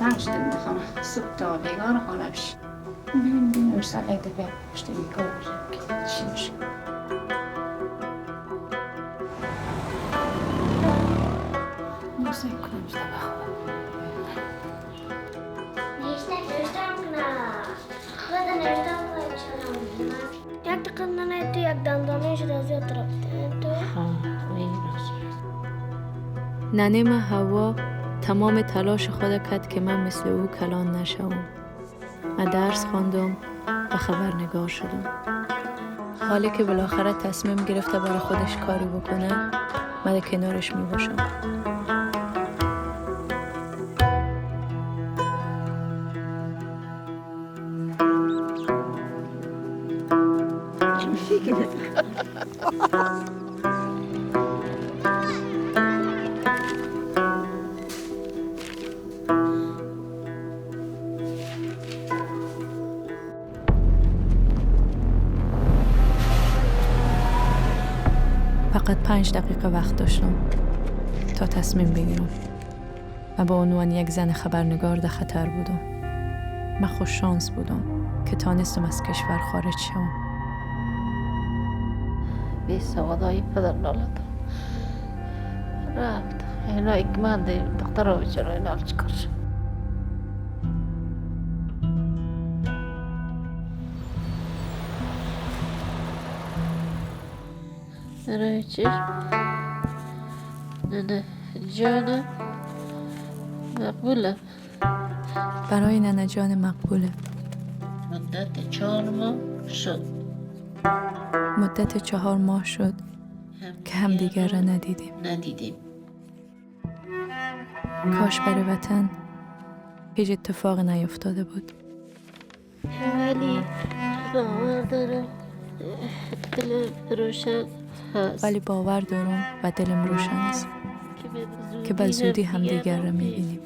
پنج تا میخوام صبح تا بیگار خانه بشی ببین سر یک دفعه پشت بیگار بشیم که چی میشه. نوزه کنم زده بخواب نوشتم کنم خدا نوشتم یک دقیقه تو یک دندانهش را زیاد رفته تو ننه هوا تمام تلاش خود کرد که من مثل او کلان نشوم. من درس خواندم و خبرنگار شدم. حالی که بالاخره تصمیم گرفته برای خودش کاری بکنه، من در کنارش می باشم. فقط 5 دقیقه وقت داشتم تا تصمیم بگیرم و با عنوان یک زن خبرنگار در خطر بودم. من خوش شانس بودم که تانستم از کشور خارج شوم. بی سوادای پدر نالد رفت اینا اکمان دی دختر رو بچرا اینا رو چکار شد برای چی؟ نه جانم مقبوله برای ننه جان مقبوله. مدت 4 ماه شد مدت 4 ماه شد که همدیگر را ندیدیم. کاش برای وطن هیچ اتفاق نیفتاده بود. ولی باور دارم دلم روشن هست ولی باور دارم و دلم روشن است که به زودی همدیگر را میبینیم.